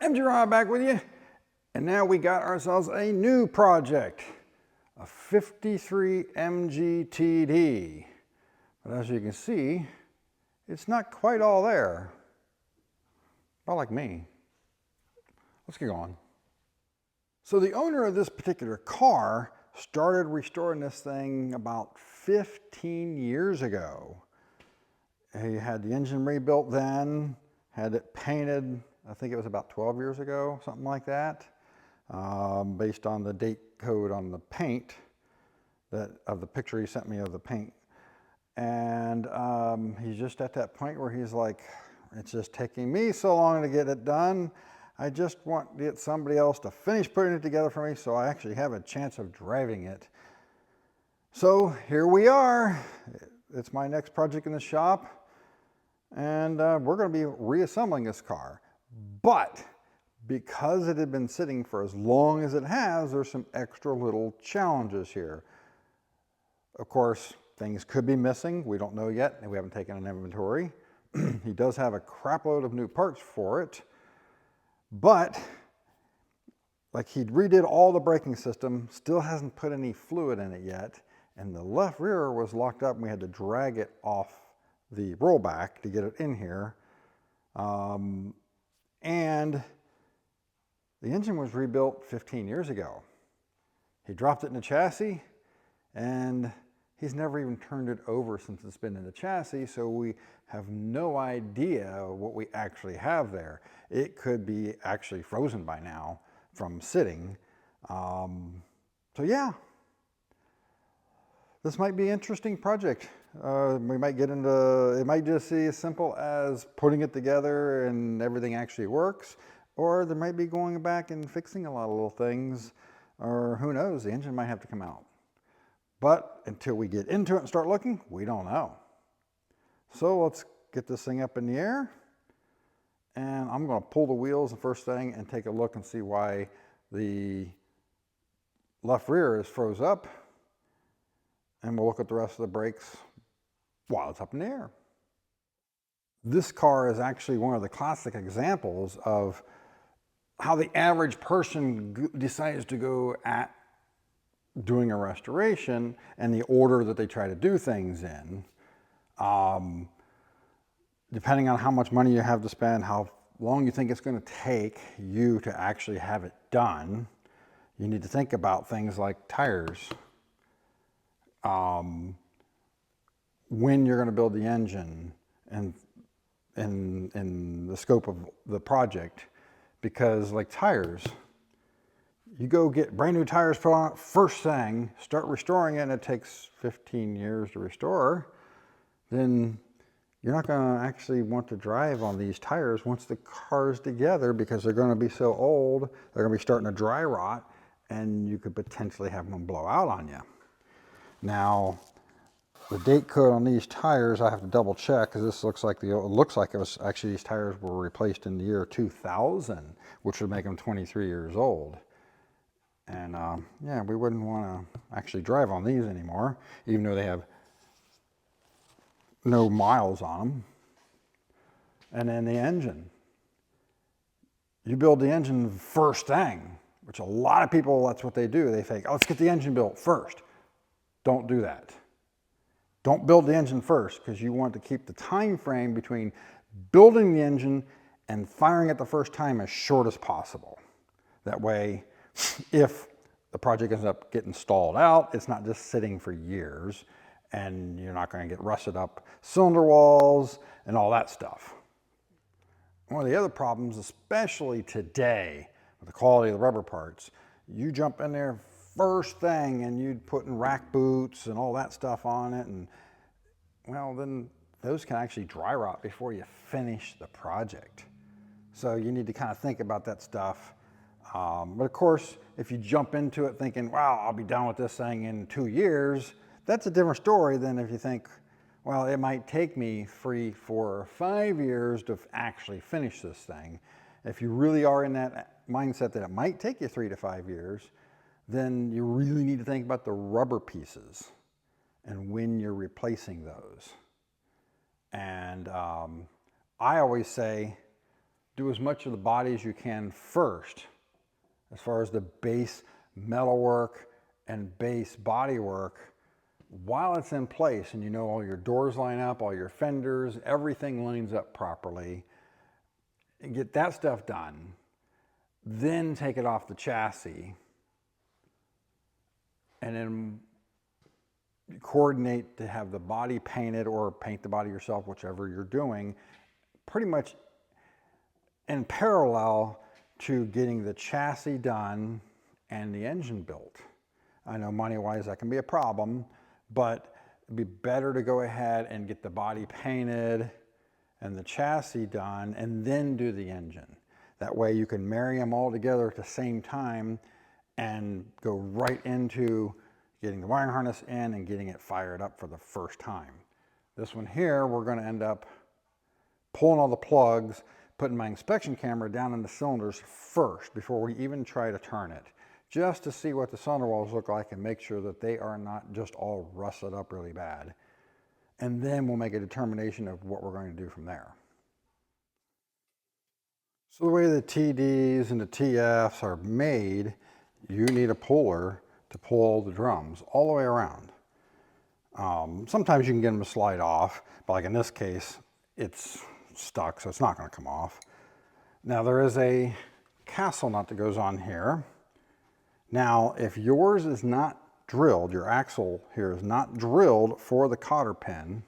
MGTD back with you, and now we got ourselves a new project, a 53 MGTD. But as you can see, it's not quite all there. Not like me. Let's get going. So the owner of this particular car started restoring this thing about 15 years ago. He had the engine rebuilt then, had it painted, I think it was about 12 years ago, something like that, based on the date code on the paint of the picture he sent me of the paint. And he's just at that point where he's like, it's just taking me so long to get it done. I just want to get somebody else to finish putting it together for me so I actually have a chance of driving it. So here we are. It's my next project in the shop, and we're going to be reassembling this car. But because it had been sitting for as long as it has, there's some extra little challenges here. Of course, things could be missing. We don't know yet, and we haven't taken an inventory. He does have a crapload of new parts for it, but like he redid all the braking system, still hasn't put any fluid in it yet, and the left rear was locked up and we had to drag it off the rollback to get it in here. And the engine was rebuilt 15 years ago. He dropped it in the chassis, and he's never even turned it over since it's been in the chassis, so we have no idea what we actually have there. It could be actually frozen by now from sitting. So yeah, this might be an interesting project. We might get into, it might just be as simple as putting it together and everything actually works, or there might be going back and fixing a lot of little things, or who knows, the engine might have to come out. But until we get into it and start looking, we don't know. So let's get this thing up in the air, and I'm going to pull the wheels the first thing and take a look and see why the left rear is froze up, and we'll look at the rest of the brakes while it's up in the air. This car is actually one of the classic examples of how the average person decides to go at doing a restoration and the order that they try to do things in. Depending on how much money you have to spend, how long you think it's going to take you to actually have it done, you need to think about things like tires, when you're going to build the engine, and in the scope of the project. Because like tires, you go get brand new tires first thing, start restoring it, and it takes 15 years to restore, then you're not going to actually want to drive on these tires once the car's together, because they're going to be so old, they're going to be starting to dry rot, and you could potentially have them blow out on you. Now, the date code on these tires, I have to double check, because this looks like it was actually, these tires were replaced in the year 2000, which would make them 23 years old. And yeah, we wouldn't want to actually drive on these anymore, even though they have no miles on them. And then the engine. You build the engine first thing, which a lot of people, that's what they do. They think, oh, let's get the engine built first. Don't do that. Don't build the engine first, because you want to keep the time frame between building the engine and firing it the first time as short as possible. That way, if the project ends up getting stalled out, it's not just sitting for years, and you're not going to get rusted up cylinder walls and all that stuff. One of the other problems, especially today, with the quality of the rubber parts, you jump in there first thing and you'd put in rack boots and all that stuff on it, and well, then those can actually dry rot before you finish the project. So you need to kind of think about that stuff. But of course, if you jump into it thinking, wow, I'll be done with this thing in 2 years, that's a different story than if you think, well, it might take me 3, 4, or 5 years to actually finish this thing. If you really are in that mindset that it might take you 3 to 5 years, then you really need to think about the rubber pieces and when you're replacing those. And I always say, do as much of the body as you can first, as far as the base metal work and base body work, while it's in place and you know all your doors line up, all your fenders, everything lines up properly, and get that stuff done. Then take it off the chassis and then coordinate to have the body painted, or paint the body yourself, whichever you're doing, pretty much in parallel to getting the chassis done and the engine built. I know money-wise that can be a problem, but it'd be better to go ahead and get the body painted and the chassis done and then do the engine. That way you can marry them all together at the same time and go right into getting the wiring harness in and getting it fired up for the first time. This one here, we're going to end up pulling all the plugs, putting my inspection camera down in the cylinders first before we even try to turn it, just to see what the cylinder walls look like and make sure that they are not just all rusted up really bad. And then we'll make a determination of what we're going to do from there. So the way the TDs and the TFs are made, you need a puller to pull the drums all the way around. Sometimes you can get them to slide off, but like in this case, it's stuck, so it's not going to come off. Now there is a castle nut that goes on here. Now, if yours is not drilled, your axle here is not drilled for the cotter pin,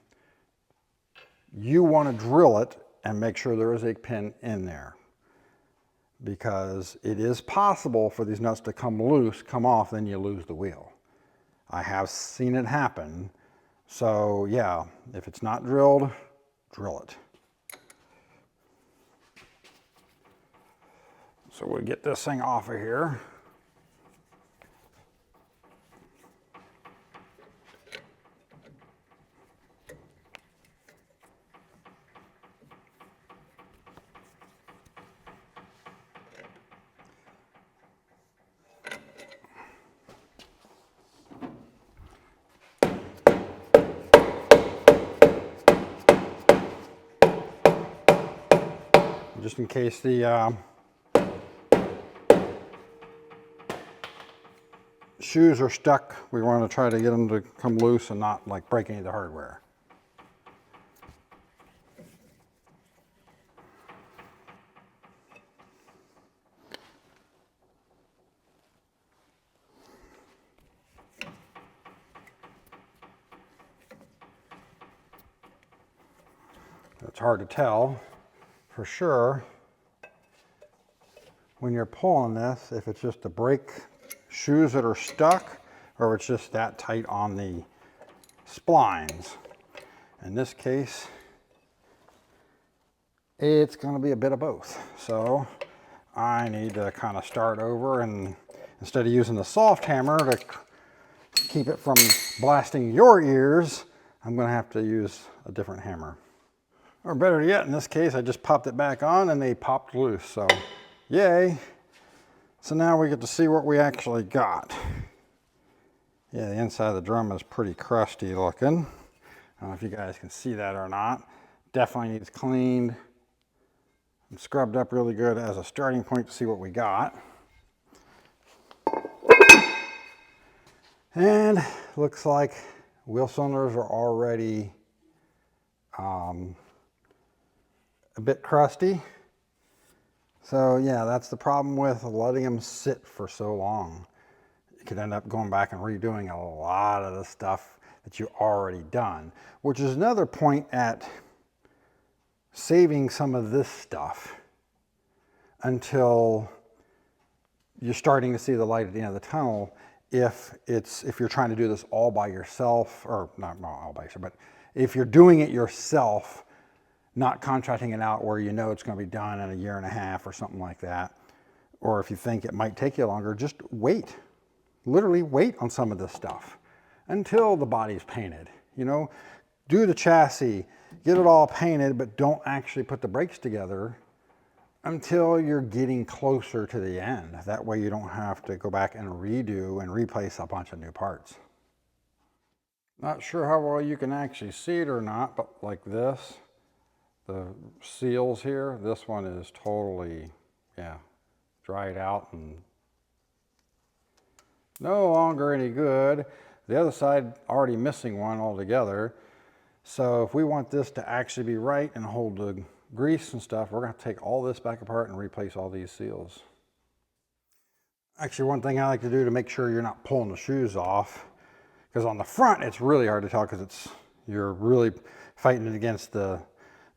you want to drill it and make sure there is a pin in there, because it is possible for these nuts to come loose, come off, then you lose the wheel. I have seen it happen. So yeah, if it's not drilled, drill it. So we'll get this thing off of here. Just in case the shoes are stuck, we want to try to get them to come loose and not like break any of the hardware. It's hard to tell for sure when you're pulling this if it's just the brake shoes that are stuck or it's just that tight on the splines. In this case, it's going to be a bit of both. So I need to kind of start over, and instead of using the soft hammer to keep it from blasting your ears, I'm going to have to use a different hammer. Or better yet, in this case, I just popped it back on and they popped loose, so yay. So now we get to see what we actually got. Yeah, the inside of the drum is pretty crusty looking. I don't know if you guys can see that or not. Definitely needs cleaned and scrubbed up really good as a starting point to see what we got. And looks like wheel cylinders are already a bit crusty. So yeah, that's the problem with letting them sit for so long. You could end up going back and redoing a lot of the stuff that you already done, which is another point at saving some of this stuff until you're starting to see the light at the end of the tunnel. If you're trying to do this all by yourself, or not all by yourself, but if you're doing it yourself, not contracting it out where you know it's going to be done in a year and a half or something like that, or if you think it might take you longer, just wait. Literally wait on some of this stuff until the body's painted. You know, do the chassis, get it all painted, but don't actually put the brakes together until you're getting closer to the end. That way you don't have to go back and redo and replace a bunch of new parts. Not sure how well you can actually see it or not, but like this, the seals here. This one is totally, yeah, dried out and no longer any good. The other side already missing one altogether. So if we want this to actually be right and hold the grease and stuff, we're going to take all this back apart and replace all these seals. Actually, one thing I like to do to make sure you're not pulling the shoes off, because on the front it's really hard to tell because you're really fighting it against the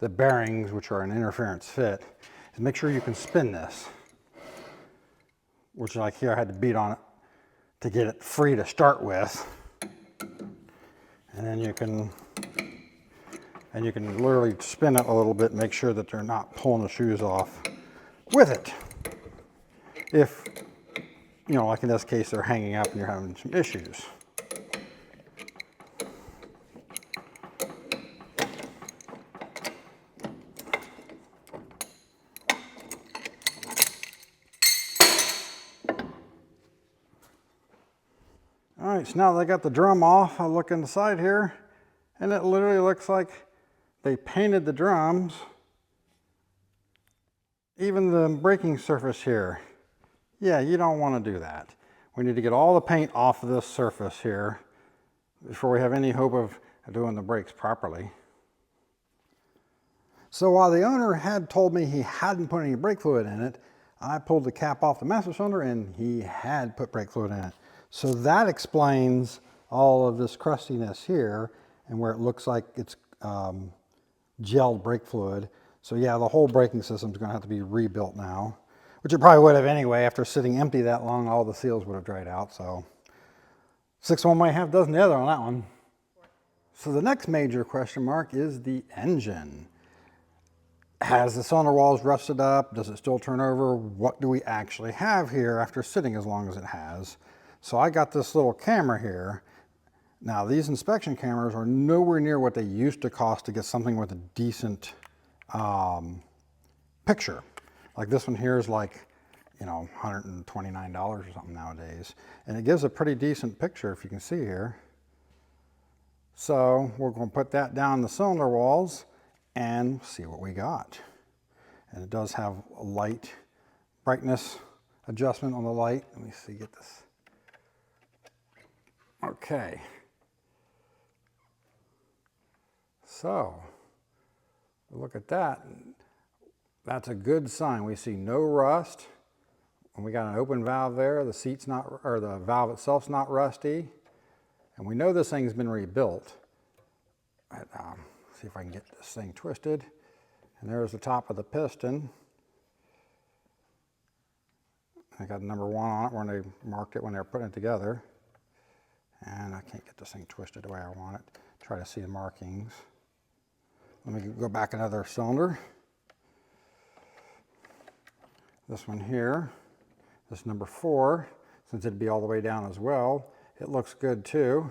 bearings, which are an interference fit, is make sure you can spin this, which like here I had to beat on it to get it free to start with. And then you can literally spin it a little bit, make sure that they're not pulling the shoes off with it. If, you know, like in this case, they're hanging up and you're having some issues. All right, so now that I got the drum off, I look inside here, and it literally looks like they painted the drums, even the braking surface here. Yeah, you don't want to do that. We need to get all the paint off of this surface here before we have any hope of doing the brakes properly. So while the owner had told me he hadn't put any brake fluid in it, I pulled the cap off the master cylinder and he had put brake fluid in it. So that explains all of this crustiness here and where it looks like it's gelled brake fluid. So yeah, the whole braking system is going to have to be rebuilt now, which it probably would have anyway. After sitting empty that long, all the seals would have dried out. So 6 one way, half dozen the other on that one. So the next major question mark is the engine. Has the cylinder walls rusted up? Does it still turn over? What do we actually have here after sitting as long as it has? So I got this little camera here. Now these inspection cameras are nowhere near what they used to cost to get something with a decent picture. Like this one here is like, you know, $129 or something nowadays. And it gives a pretty decent picture if you can see here. So we're going to put that down the cylinder walls and see what we got. And it does have a light brightness adjustment on the light. Let me see, get this. Okay. So look at that. That's a good sign. We see no rust. And we got an open valve there. The seat's not, or the valve itself's not rusty. And we know this thing's been rebuilt. See if I can get this thing twisted. And there's the top of the piston. I got number 1 on it when they marked it when they were putting it together. And I can't get this thing twisted the way I want it. Try to see the markings. Let me go back another cylinder. This one here, this number 4, since it'd be all the way down as well, it looks good too.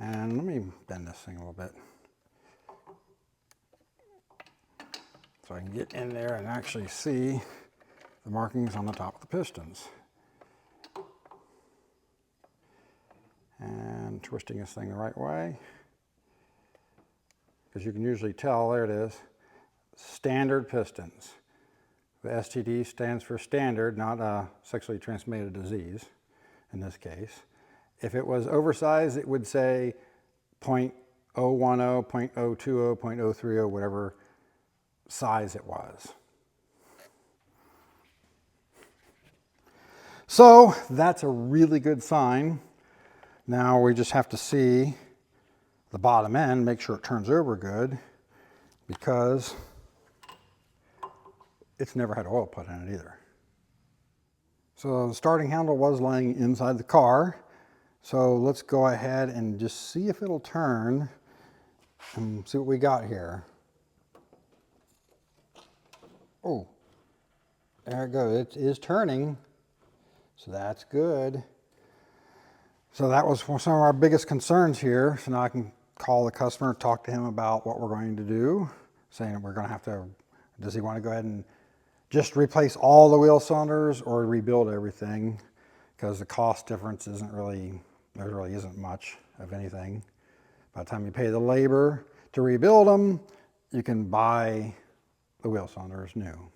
And let me bend this thing a little bit so I can get in there and actually see the markings on the top of the pistons. And twisting this thing the right way, because you can usually tell, there it is, standard pistons. The STD stands for standard, not a sexually transmitted disease in this case. If it was oversized, it would say 0.010, 0.020, 0.030, whatever size it was. So that's a really good sign. Now we just have to see the bottom end, make sure it turns over good, because it's never had oil put in it either. So the starting handle was laying inside the car. So let's go ahead and just see if it'll turn and see what we got here. Oh, there it goes. It is turning. So that's good. So that was some of our biggest concerns here. So now I can call the customer, talk to him about what we're going to do, saying that we're going to have to, does he want to go ahead and just replace all the wheel cylinders or rebuild everything? Because the cost difference isn't really, there really isn't much of anything. By the time you pay the labor to rebuild them, you can buy the wheel saunders new.